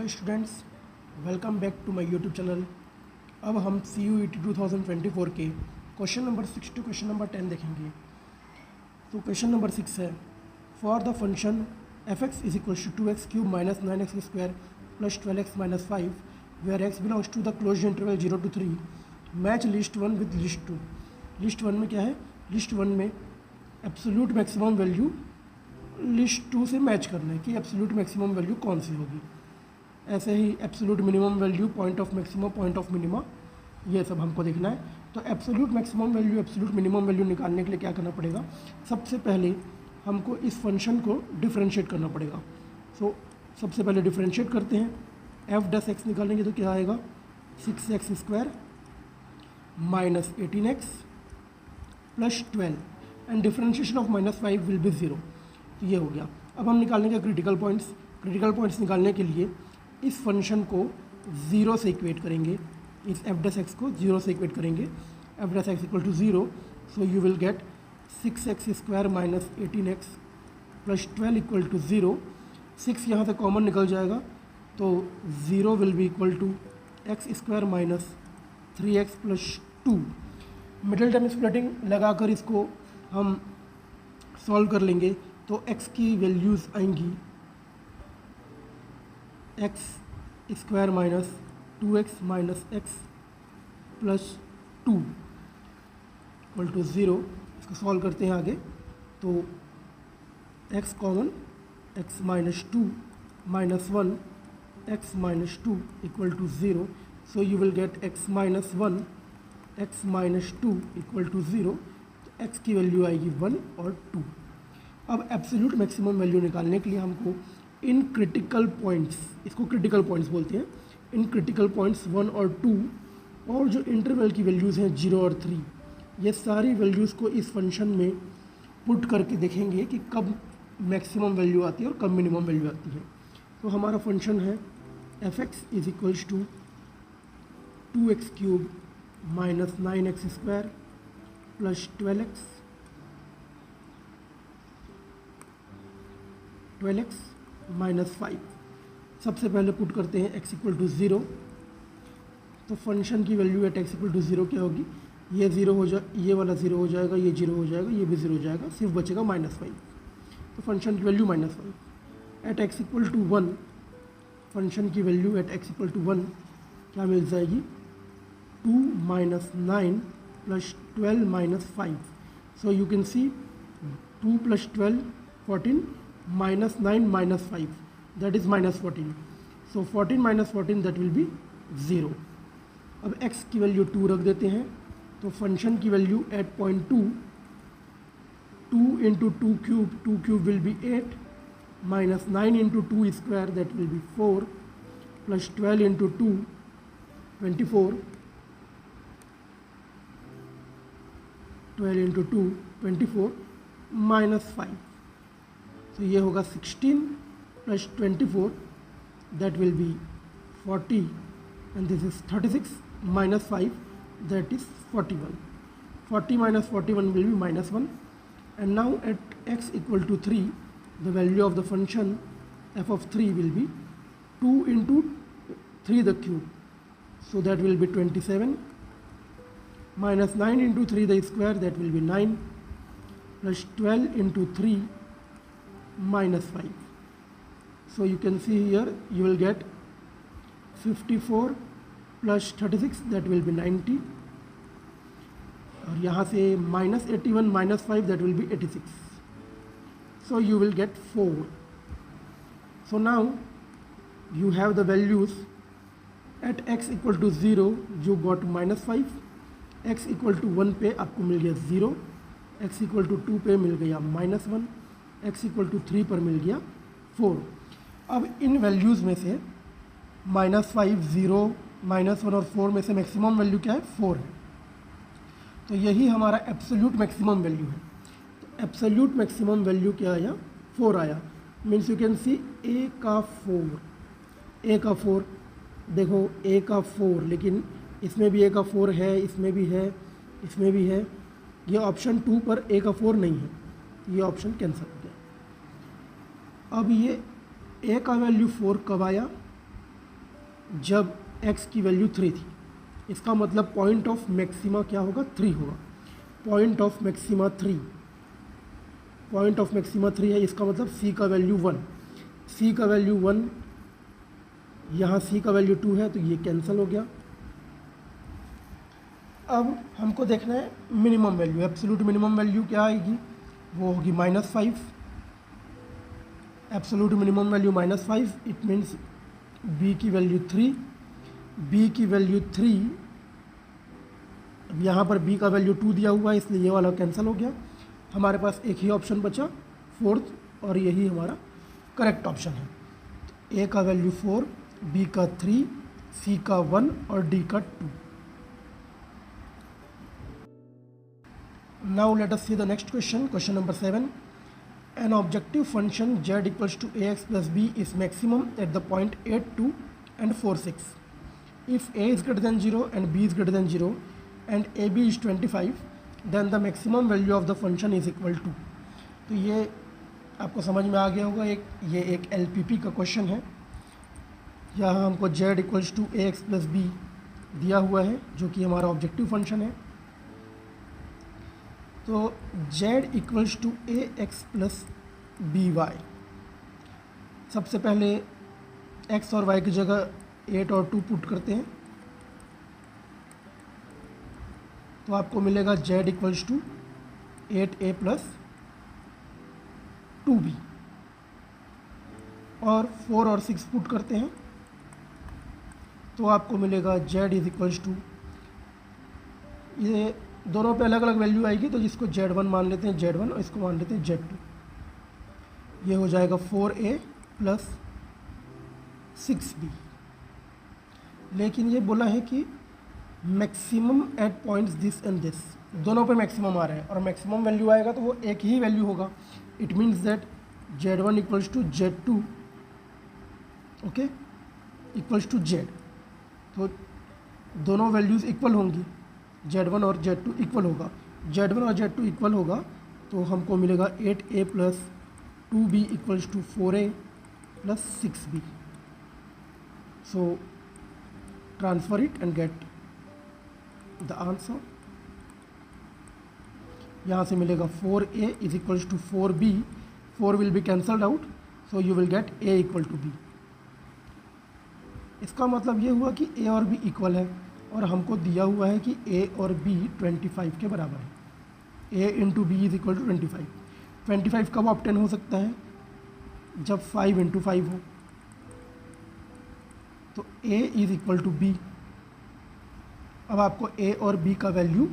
Hello students, welcome back to my YouTube channel. अब हम CUET 2024 के question number 6 to question number 10 देखेंगे। तो क्वेश्चन नंबर 6 है, for the function f(x) is equal to 2x cube minus 9x square plus 12x minus 5 where x belongs to the closed interval 0 to 3 match list 1 with list 2। List 1 में क्या है? List 1 में absolute maximum value list 2 से match करना है कि absolute maximum value कौन सी होगी। ऐसे ही absolute minimum value, point of maximum, point of minima, ये सब हमको देखना है। तो absolute maximum value, absolute minimum value निकालने के लिए क्या करना पड़ेगा? सबसे पहले हमको इस फंक्शन को डिफरेंशिएट करना पड़ेगा। सो सबसे पहले डिफरेंशिएट करते हैं। f(x) निकालेंगे तो क्या आएगा? 6x square minus 18x plus 12 and differentiation of -5 will be 0। तो ये हो गया। अब हम निकालेंगे क्रिटिकल पॉइंट्स। क्रिटिकल पॉइंट्स निकालने के लिए इस फंक्शन को 0 से इक्वेट करेंगे, इस f(x) को 0 से इक्वेट करेंगे। f(x) equal to 0, so you will get 6x square minus 18x plus 12 equal to 0। 6 यहाँ से कॉमन निकल जाएगा तो 0 will be equal to x square minus 3x plus 2। Middle term splitting लगाकर इसको हम सॉल्व कर लेंगे तो x की वैल्यूज़ आएंगी x square minus 2x minus x plus 2 equal to 0। इसको सॉल्व करते हैं आगे तो x common, x minus 2 minus 1 x minus 2 equal to 0। So you will get x minus 1 x minus 2 equal to 0। तो x की value आएगी 1 और 2। अब एब्सोल्यूट मैक्सिमम वैल्यू निकालने के लिए हमको इन क्रिटिकल पॉइंट्स, इसको क्रिटिकल पॉइंट्स बोलते हैं, इन क्रिटिकल पॉइंट्स 1 और 2 और जो इंटरवल की वैल्यूज़ हैं 0 और 3, ये सारी वैल्यूज़ को इस फंक्शन में पुट करके देखेंगे कि कब मैक्सिमम वैल्यू आती है और कब मिनिमम वैल्यू आती है। तो हमारा फंक्शन है f(x) is equals to 2x cube minus 9x square plus 12x minus 5। सबसे पहले पुट करते हैं x इक्वल टू 0। तो फंक्शन की value at x equal to 0 क्या होगी? ये 0 हो जाए, ये वाला 0 हो जाएगा, ये 0 हो जाएगा, ये भी 0 हो जाएगा, सिर्फ बचेगा -5। तो फंक्शन की value -5 at x equal to 1। Function की value at x equal to 1 क्या मिल जाएगी? 2 minus 9 plus 12 minus 5। So you can see 2 plus 12 14 minus 9 minus 5, that is minus 14. So 14 minus 14 that will be 0. अब x की value 2 रख देते हैं तो फंक्शन की value at point 2, 2 into 2 cube will be 8 minus 9 into 2 square that will be 4 plus 12 into 2 24, 12 into 2 24 minus 5। तो ये होगा 16 plus 24 that will be 40 and this is 36 minus 5 that is 41। 40 minus 41 will be -1 and now at x equal to 3 the value of the function f of 3 will be 2 into 3 the cube, so that will B 27 minus 9 into 3 the square that will B 9 plus 12 into 3 minus 5. So you can see here you will get 54 plus 36 that will be 90 और यहाँ से minus 81 minus 5 that will be 86. So you will get 4. So now you have the values at x equal to 0 you got -5, x equal to 1 पे आपको मिल गया 0, x equal to 2 पे मिल गया -1, x equal to 3 पर मिल गया 4। अब इन वैल्यूज़ में से -5, 0, -1 और 4 में से मैक्सिमम वैल्यू क्या है? 4 है। तो यही हमारा एब्सोल्यूट मैक्सिमम वैल्यू है। तो एब्सोल्यूट मैक्सिमम वैल्यू क्या आया? 4 आया। Means you can C a का 4 देखो, a का 4, लेकिन इसमें भी a का 4 है, इसमें भी है, इसमें भी है। ये ऑप्शन 2 पर a का 4 नहीं है, ये ऑप्शन कैंसिल हो गया। अब ये a का वैल्यू 4 कब आया? जब x की वैल्यू 3 थी। इसका मतलब पॉइंट ऑफ मैक्सिमा क्या होगा, 3 होगा। Point of maxima 3, point of maxima 3 है, इसका मतलब c का वैल्यू 1, c का वैल्यू 1, यहाँ c का वैल्यू 2 है, तो ये कैंसिल हो गया। अब हमको देखना है minimum value, absolute minimum value क्या आएगी, वो होगी -5। Absolute minimum value -5, it means b की वैल्यू 3, b की वैल्यू 3, अब यहाँ पर b का वैल्यू 2 दिया हुआ है, इसलिए ये वाला कैंसिल हो गया। हमारे पास एक ही ऑप्शन बचा, फोर्थ, और यही हमारा करेक्ट ऑप्शन है। तो a का वैल्यू 4, b का 3, c का 1 और d का 2। Now let us see the next question, question number 7. An objective function z equals to ax plus b is maximum at the point 8, 2 and 4, 6. If a is greater than 0 and b is greater than 0 and ab is 25, then the maximum value of the function is equal to। तो ये आपको समझ में आ गया होगा, ये एक LPP का क्वेश्चन है। यहाँ हमको z equals to a x plus b दिया हुआ है, जो कि हमारा ऑब्जेक्टिव फंक्शन है। तो z equals to a x plus b y, सबसे पहले x और y की जगह 8 और 2 पुट करते हैं, तो आपको मिलेगा z equals to 8a plus 2b, और 4 और 6 पुट करते हैं, तो आपको मिलेगा z इज इक्वल्स टू, ये दोनों पे अलग अलग वैल्यू आएगी, तो जिसको z1 मान लेते हैं z1 और इसको मान लेते हैं z2, ये हो जाएगा 4a प्लस 6b। लेकिन ये बोला है कि maximum at points this and this, दोनों पे मैक्सिमम आ रहा है, और मैक्सिमम वैल्यू आएगा तो वो एक ही वैल्यू होगा। It means that z1 equals to z2, okay, equals to z, तो दोनों वैल्यूज़ इक्वल होंगी, z1 और z2 इक्वल होगा, z1 और z2 इक्वल होगा, तो हमको मिलेगा 8a plus 2b equals to 4a plus 6b। So transfer it and get the answer. यहाँ से मिलेगा 4a is equals to 4b, 4 will be cancelled out, so you will get a equal to b। इसका मतलब ये हुआ कि a और b equal है, और हमको दिया हुआ है कि a और b 25 के बराबर है। a into b is equal to 25। 25 कब ऑब्टेन हो सकता है, जब 5 इंटू 5 हो, तो a is equal to b। अब आपको a और b का वैल्यू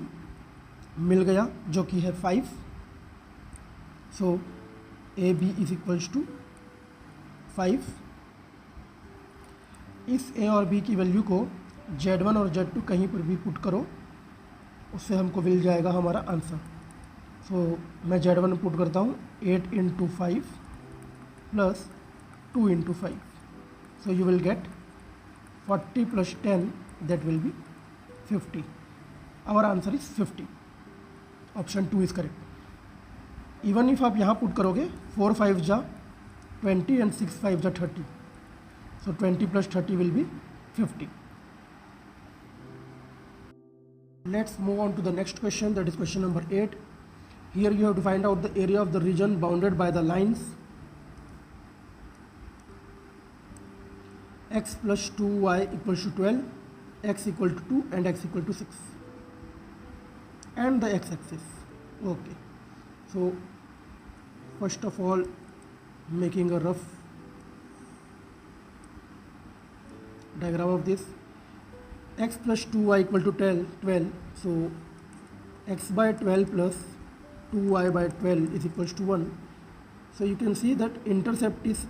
मिल गया, जो कि है 5, so A B is equals to 5। इस a और b की वैल्यू को z1 और z2 कहीं पर भी पुट करो, उससे हमको मिल जाएगा हमारा आंसर। सो मैं z1 पुट करता हूँ 8 into 5 plus 2 into 5, so you will get 40 plus 10, that will be 50। Our answer is 50, option 2 is correct. Even if आप यहाँ पुट करोगे 4 5 जा 20 एंड 6 5 जा 30, so 20 plus 30 will be 50. Let's move on to the next question, that is question number 8. Here you have to find out the area of the region bounded by the lines x plus 2y equals to 12, x equal to 2 and x equal to 6, and the x-axis. Okay, so first of all, making a rough diagram of this, x plus 2y equal to 12, so x by 12 plus 2y by 12 is equals to 1. So you can see that intercept is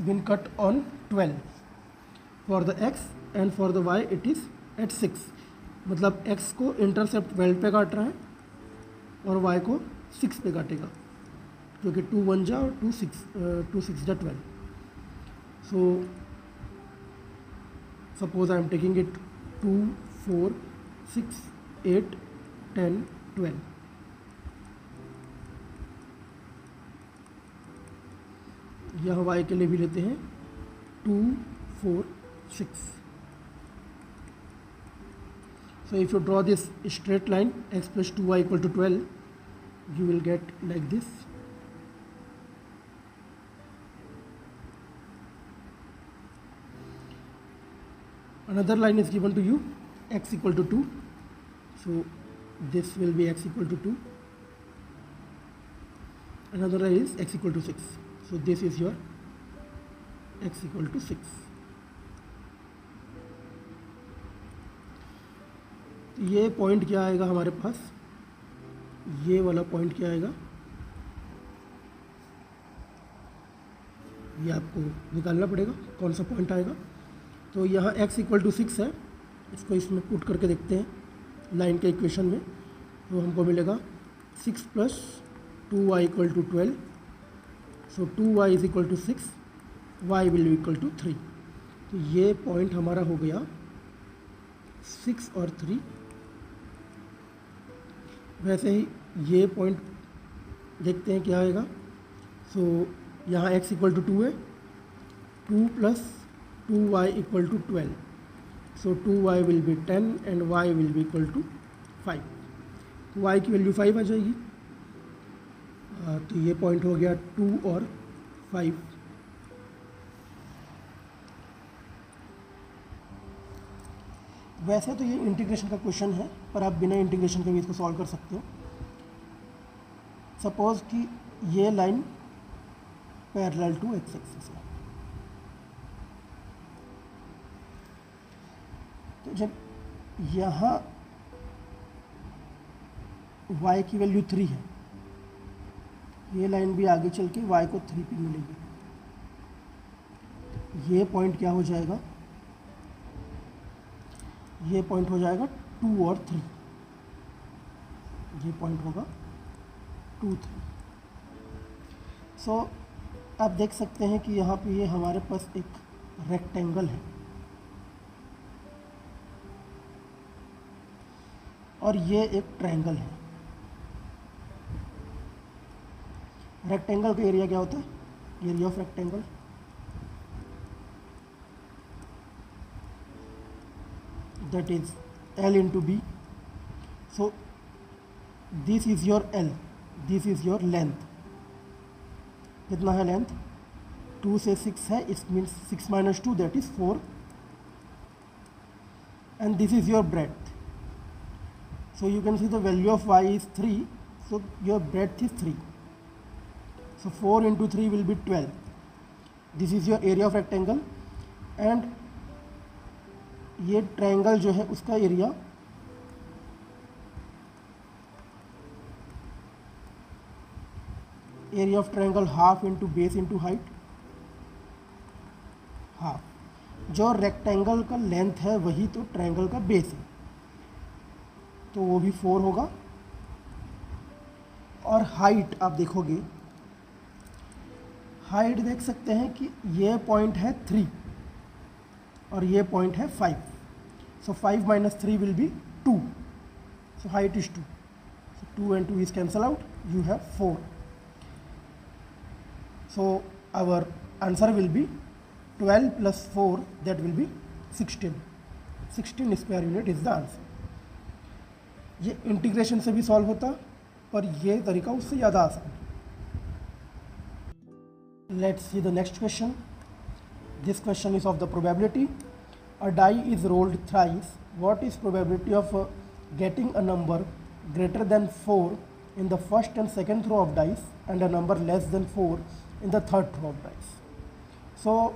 been cut on 12 for the x, and for the y it is at 6. मतलब x को intercept 12 पे काट रहा है और y को 6 पे काटेगा, क्योंकि 2 1 जा और 2 6 जा 12. So suppose I am taking it 2 4 6 8 10 12. यह y के लिए भी लेते हैं 2 4 6. So if you draw this straight line x plus 2y equal to 12, you will get like this. Another line is given to you, x equal to 2. So this will be x equal to 2. Another line is x equal to 6. So this is your x equal to 6. ये point क्या आएगा हमारे पास, ये वाला point क्या आएगा, ये आपको निकालना पड़ेगा कौन सा पॉइंट आएगा। तो यहाँ x इक्वल टू 6 है, इसको इसमें पुट करके देखते हैं लाइन के इक्वेशन में। तो हमको मिलेगा 6 plus 2y equal to 12. So 2y is equal to 6, y will be equal to 3. तो ये पॉइंट हमारा हो गया 6 और 3. वैसे ही ये पॉइंट देखते हैं क्या आएगा। सो यहाँ x इक्वल टू 2 है, 2 plus 2y equal to 12. So 2y will be 10 and y will be equal to 5. तो y की वैल्यू 5 आ जाएगी। तो ये पॉइंट हो गया 2 और 5। वैसे तो ये इंटीग्रेशन का क्वेश्चन है, पर आप बिना इंटीग्रेशन के भी इसको सॉल्व कर सकते हो। सपोज कि ये line parallel to x axis है, तो जब यहाँ y की वैल्यू 3 है, ये लाइन भी आगे चल के y को 3 पे मिलेगी। ये पॉइंट क्या हो जाएगा, ये पॉइंट हो जाएगा 2 और 3, ये पॉइंट होगा 2, 3। सो आप देख सकते हैं कि यहाँ पे ये हमारे पास एक रेक्टेंगल है और ये एक ट्रायंगल है। रेक्टेंगल का एरिया क्या होता है, area of rectangle, that is L into B. So this is your L, this is your length. कितना है लेंथ, 2 से 6 है, it means 6 minus 2 that is 4. And this is your breadth. So you can see the value of y is 3, so your breadth is 3. So 4 into 3 will be 12. This is your area of rectangle. And ये triangle जो है उसका area of triangle half into base into height, half. जो rectangle का length है वही तो triangle का बेस है, तो वो भी 4 होगा। और हाइट आप देखोगे, हाइट देख सकते हैं कि ये पॉइंट है 3 और ये पॉइंट है 5. सो 5 minus 3 will be 2. So height is 2. So 2 and 2 is cancel out. You have 4. So our answer will be 12 plus 4, that will be 16. 16 square unit is the answer. ये इंटीग्रेशन से भी सॉल्व होता, पर ये तरीका उससे ज़्यादा आसान है। Let's see the next question. This question is of the probability. A die is rolled thrice. What is probability of getting a number greater than 4 in the first and second throw of dice and a number less than 4 in the third throw of dice? So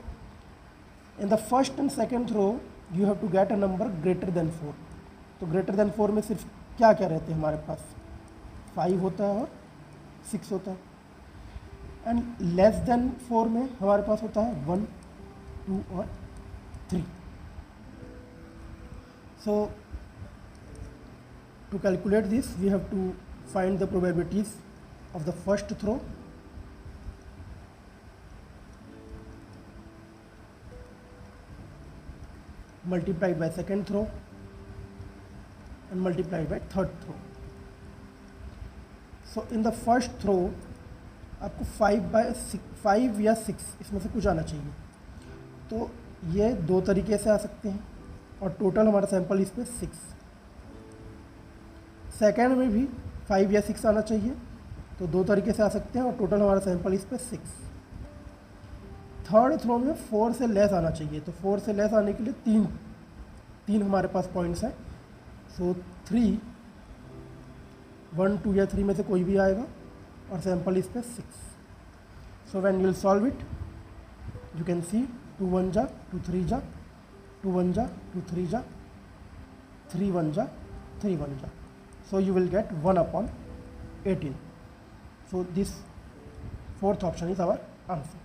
in the first and second throw you have to get a number greater than 4. तो greater than 4 में सिर्फ क्या क्या रहते हैं हमारे पास, 5 होता है और 6 होता है। एंड लेस देन 4 में हमारे पास होता है 1, 2 और 3. So to calculate this we have to find the probabilities of the first throw, multiplied by second throw and multiplied by third throw. So in the first throw आपको 5 या 6 इसमें से कुछ आना चाहिए। तो ये 2 तरीके से आ सकते हैं और टोटल हमारा सैंपल इस पर 6। सेकेंड में भी 5 या 6 आना चाहिए, तो 2 तरीके से आ सकते हैं और टोटल हमारा सैंपल इस पर 6। थर्ड थ्रो में 4 से लेस आना चाहिए, तो 4 से लेस आने के लिए तीन हमारे पास पॉइंट्स हैं। सो 3, 1, 2 या 3 में से कोई भी आएगा और सैंपल इस पर 6। So when you will solve it, you can see 2 1 जा 2 3 जा 2 1 जा 2 3 जा 3 1 जा 3 1 जा। So you will get 1/18. So this fourth option is our answer.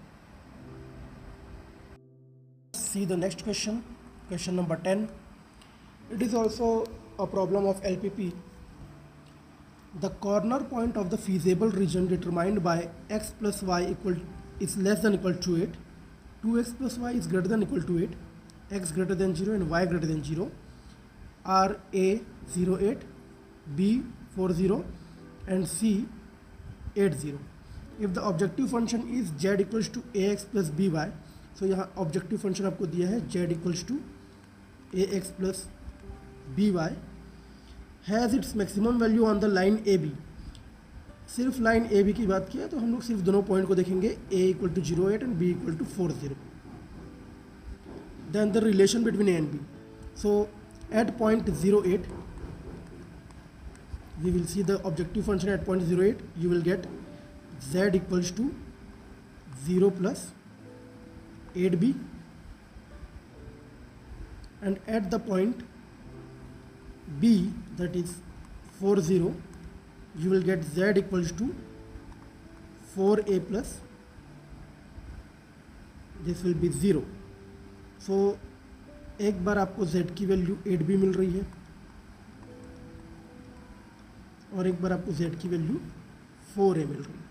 See the next question, question number 10. It is also a problem of LPP. The corner point of the feasible region determined by x plus y is less than equal to 8. 2x plus y is greater than equal to 8. X greater than 0 and y greater than 0 are A 0 8, B 40 and C 80. If the objective function is z equals to ax plus by, so यहाँ objective function आपको दिया है z equals to ax plus by, has its maximum value on the line AB. सिर्फ line AB की बात की है तो हम लोग सिर्फ दोनों पॉइंट को देखेंगे, A equal to 0 8 and B equal to 40. Then the relation between A and B. So at point 0 8, we will see the objective function at point 0 8. You will get z equals to 0 plus 8b, and at the point B, that is 40, you will get z equals to 4a plus, this will be 0. So एक बार आपको z की value 8b मिल रही है और एक बार आपको z की value 4a मिल रही है।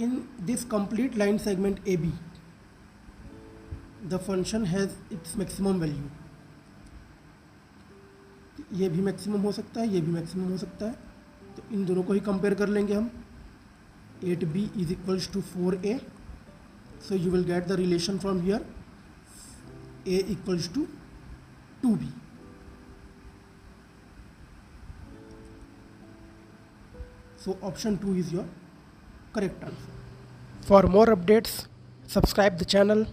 In this complete line segment AB, the function has its maximum value. ये भी मैक्सिमम हो सकता है, ये भी मैक्सिमम हो सकता है, तो इन दोनों को ही कंपेयर कर लेंगे हम। 8b is equals to 4a, so you will get the relation from here, a equals to 2b. So option 2 is your correct answer. For more updates, subscribe the channel